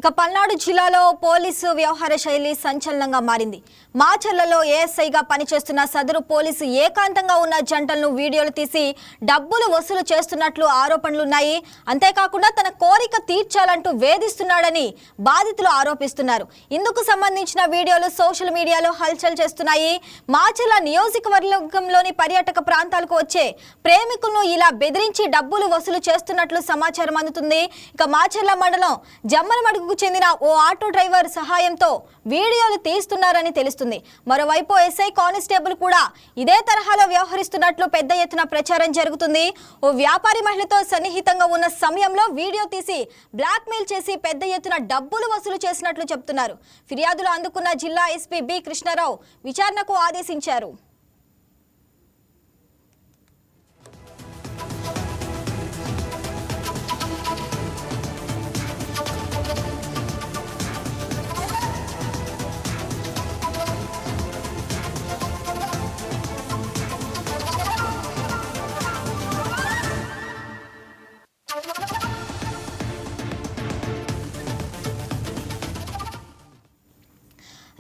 ఇక పల్నాడు జిల్లాలో పోలీసు వ్యవహార శైలి సంచలనంగా మారింది. మాచర్లలో ఏఎస్ఐగా పనిచేస్తున్న సదరు పోలీసు ఏకాంతంగా ఉన్న జంటలను వీడియోలు తీసి డబ్బులు వసూలు చేస్తున్నట్లు ఆరోపణలున్నాయి. అంతేకాకుండా తన కోరిక తీర్చాలంటూ వేధిస్తున్నాడని బాధితులు ఆరోపిస్తున్నారు. ఇందుకు సంబంధించిన వీడియోలు సోషల్ మీడియాలో హల్చల్ చేస్తున్నాయి. మాచర్ల నియోజకవర్గంలోని పర్యాటక ప్రాంతాలకు వచ్చే ప్రేమికులను ఇలా బెదిరించి డబ్బులు వసూలు చేస్తున్నట్లు సమాచారం అందుతుంది. ఇక మాచర్ల మండలం జమ్మలమడుగుకు చెందిన ఓ ఆటో డ్రైవర్ సహాయంతో వీడియోలు తీస్తున్నారని తెలుస్తుంది. మరోవైపు ఎస్ఐ కానిస్టేబుల్ కూడా ఇదే తరహాలో వ్యవహరిస్తున్నట్లు పెద్ద ఎత్తున ప్రచారం జరుగుతుంది. ఓ వ్యాపారి మహిళతో సన్నిహితంగా ఉన్న సమయంలో వీడియో తీసి బ్లాక్మెయిల్ చేసి పెద్ద ఎత్తున డబ్బులు వసూలు చేసినట్లు చెబుతున్నారు. ఫిర్యాదులు అందుకున్న జిల్లా ఎస్పీ బి కృష్ణారావు విచారణకు ఆదేశించారు.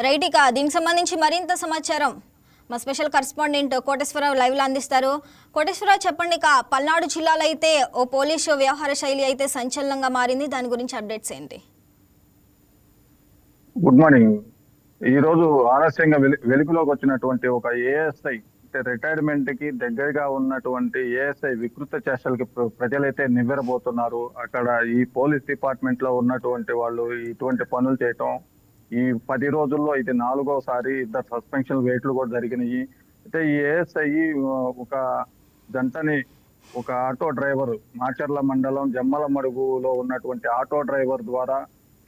రైట్, ఇక దీనికి సంబంధించి మరింత సమాచారం మా స్పెషల్ కరెస్పాండెంట్ కోటేశ్వరరావు లైవ్లో అందిస్తారు. కోటేశ్వరరావు, చెప్పండి. ఇక పల్నాడు జిల్లాలో అయితే ఓ పోలీసు వ్యవహార శైలి అయితే సంచలనంగా మారింది. దాని గురించి అప్డేట్స్ ఏంటి? Good morning. ఈ రోజు ఆలస్యంగా వెలుగులోకి వచ్చినటువంటి ఒక ఏఎస్ఐ, రిటైర్మెంట్ కి దగ్గరగా ఉన్నటువంటి ఏఎస్ఐ వికృత చేష్టలకి ప్రజలైతే నివ్వెరబోతున్నారు. అక్కడ ఈ పోలీస్ డిపార్ట్మెంట్ లో ఉన్నటువంటి వాళ్ళు ఇటువంటి పనులు చేయటం, ఈ 10 రోజుల్లో ఇది 4వసారి. ఇద్దరు సస్పెన్షన్ వేట్లు కూడా జరిగినాయి. అయితే ఈ ఏఎస్ఐ ఒక జంటని, ఒక ఆటో డ్రైవర్, మాచర్ల మండలం జమ్మలమడుగులో ఉన్నటువంటి ఆటో డ్రైవర్ ద్వారా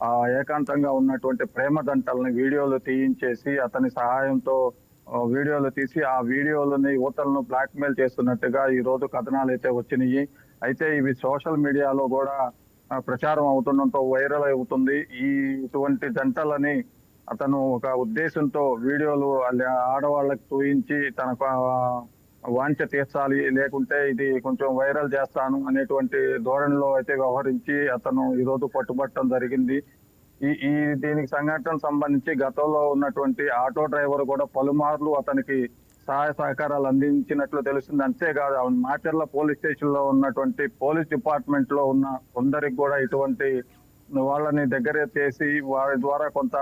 ఆ ఏకాంతంగా ఉన్నటువంటి ప్రేమ జంటల్ని వీడియోలు తీయించేసి అతని సహాయంతో వీడియోలు తీసి ఆ వీడియోలని యువతలను బ్లాక్మెయిల్ చేస్తున్నట్టుగా ఈ రోజు కథనాలు అయితే వచ్చినాయి. అయితే ఇవి సోషల్ మీడియాలో కూడా ప్రచారం అవుతుండటంతో వైరల్ అవుతుంది. ఇటువంటి జంటలని అతను ఒక ఉద్దేశంతో వీడియోలు ఆడవాళ్ళకి చూయించి తనకు వాంఛ తీర్చాలి, లేకుంటే ఇది కొంచెం వైరల్ చేస్తాను అనేటువంటి ధోరణిలో అయితే వ్యవహరించి అతను ఈరోజు పట్టుబట్టడం జరిగింది. ఈ దీనికి సంఘటన సంబంధించి గతంలో ఉన్నటువంటి ఆటో డ్రైవర్ కూడా పలుమార్లు అతనికి సహాయ సహకారాలు అందించినట్లు తెలుస్తుంది. అంతేకాదు మాచర్ల పోలీస్ స్టేషన్ లో ఉన్నటువంటి పోలీస్ డిపార్ట్మెంట్ లో ఉన్న కొందరికి కూడా ఇటువంటి వాళ్ళని దగ్గర చేసి వారి ద్వారా కొంత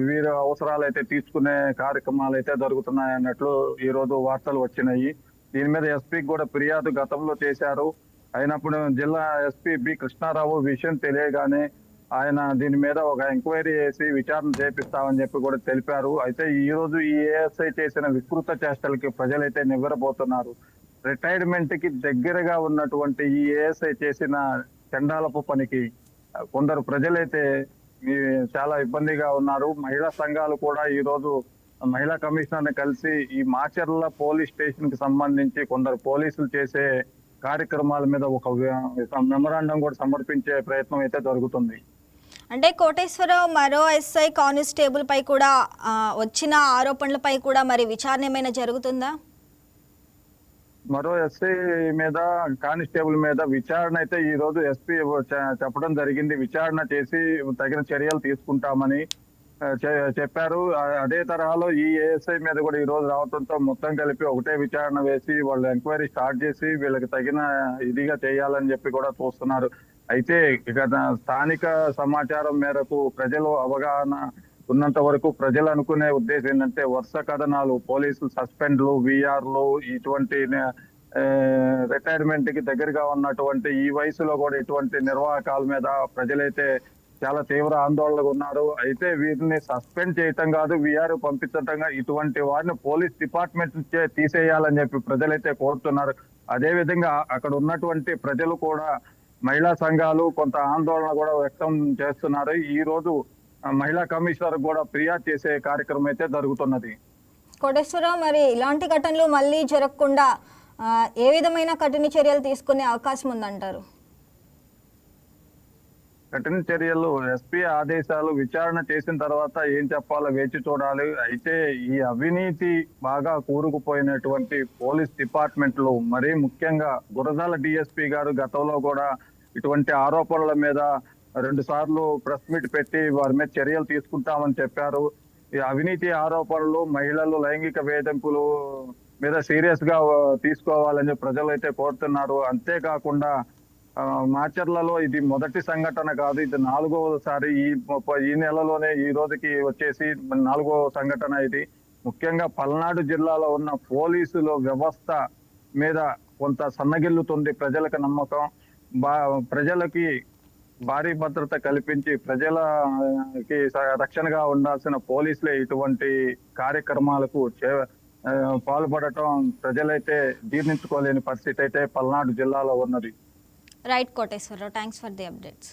వీరి అవసరాలు అయితే తీసుకునే కార్యక్రమాలు అయితే జరుగుతున్నాయి అన్నట్లు ఈ రోజు వార్తలు వచ్చినాయి. దీని మీద ఎస్పీకి కూడా ఫిర్యాదు గతంలో చేశారు. అయినప్పుడు జిల్లా ఎస్పీ బి కృష్ణారావు విషయం తెలియగానే ఆయన దీని మీద ఒక ఎంక్వైరీ చేసి విచారణ చేపిస్తామని చెప్పి కూడా తెలిపారు. అయితే ఈ రోజు ఈ ఏఎస్ఐ చేసిన వికృత చేష్టలకి ప్రజలైతే నివ్వెరబోతున్నారు. రిటైర్మెంట్ కి దగ్గరగా ఉన్నటువంటి ఈ ఏఎస్ఐ చేసిన చండాలపు పనికి కొందరు ప్రజలైతే చాలా ఇబ్బందిగా ఉన్నారు. మహిళా సంఘాలు కూడా ఈ రోజు మహిళా కమిషనర్ ని కలిసి ఈ మాచర్ల పోలీస్ స్టేషన్ కి సంబంధించి కొందరు పోలీసులు చేసే కార్యక్రమాల మీద ఒక మెమరాండం కూడా సమర్పించే ప్రయత్నం అయితే జరుగుతుంది. అంటే కోటేశ్వరరావు, మరో ఎస్ఐ కానిస్టేబుల్ పై కూడా వచ్చిన ఆరోపణలపై కూడా మరి విచారణ ఏమైనా జరుగుతుందా? మరో ఎస్ఐ మీద, కానిస్టేబుల్ మీద విచారణ అయితే ఈ రోజు ఎస్పీ చెప్పడం జరిగింది. విచారణ చేసి తగిన చర్యలు తీసుకుంటామని చెప్పారు. అదే తరహాలో ఈ ఏఎస్ఐ మీద కూడా ఈ రోజు రావడంతో మొత్తం కలిపి ఒకటే విచారణ వేసి వాళ్ళు ఎంక్వైరీ స్టార్ట్ చేసి వీళ్ళకి తగిన ఇదిగా చేయాలని చెప్పి కూడా చూస్తున్నారు. అయితే ఇక స్థానిక సమాచారం మేరకు ప్రజలు అవగాహన ఉన్నంత వరకు ప్రజలు అనుకునే ఉద్దేశం ఏంటంటే వరుస కథనాలు, పోలీసులు సస్పెండ్లు, విఆర్లు, ఇటువంటి రిటైర్మెంట్ కి దగ్గరగా ఉన్నటువంటి ఈ వయసులో కూడా ఇటువంటి నిర్వాహకాల మీద ప్రజలైతే చాలా తీవ్ర ఆందోళనగా ఉన్నారు. అయితే వీరిని సస్పెండ్ చేయటం కాదు, విఆర్ పంపించటం, ఇటువంటి వారిని పోలీస్ డిపార్ట్మెంట్ నుంచే తీసేయాలని చెప్పి ప్రజలైతే కోరుతున్నారు. అదే విధంగా అక్కడ ఉన్నటువంటి ప్రజలు కూడా, మహిళా సంఘాలు కొంత ఆందోళన కూడా వ్యక్తం చేస్తున్నారు. ఈ రోజు మహిళా కమిషనర్ కూడా ఫిర్యాదు చేసే కార్యక్రమం అయితే జరుగుతున్నది. కోటేశ్వరరావు, మరి ఇలాంటి ఘటనలు మళ్ళీ జరగకుండా ఏ విధమైన కఠిన చర్యలు తీసుకునే అవకాశం ఉందంటారు? కఠిన చర్యలు ఎస్పీ ఆదేశాలు విచారణ చేసిన తర్వాత ఏం చెప్పాలో వేచి చూడాలి. అయితే ఈ అవినీతి బాగా కూరుకుపోయినటువంటి పోలీస్ డిపార్ట్మెంట్ లో మరీ ముఖ్యంగా గురజాల డిఎస్పీ గారు గతంలో కూడా ఇటువంటి ఆరోపణల మీద 2 సార్లు ప్రెస్ మీట్ పెట్టి వారి మీద చర్యలు తీసుకుంటామని చెప్పారు. ఈ అవినీతి ఆరోపణలు, మహిళలు లైంగిక వేధింపులు మీద సీరియస్ గా తీసుకోవాలని ప్రజలైతే కోరుతున్నారు. అంతేకాకుండా మాచర్లలో ఇది మొదటి సంఘటన కాదు, ఇది 4వసారి. ఈ నెలలోనే ఈ రోజుకి వచ్చేసి 4వ సంఘటన ఇది. ముఖ్యంగా పల్నాడు జిల్లాలో ఉన్న పోలీసుల వ్యవస్థ మీద కొంత సన్నగిల్లుతుంది ప్రజలకు నమ్మకం. ప్రజలకి భారీ భద్రత కల్పించి ప్రజలకి రక్షణగా ఉండాల్సిన పోలీసులే ఇటువంటి కార్యక్రమాలకు పాల్పడటం ప్రజలైతే జీర్ణించుకోలేని పరిస్థితి అయితే పల్నాడు జిల్లాలో ఉన్నది. Right Koteswararao, thanks for the updates.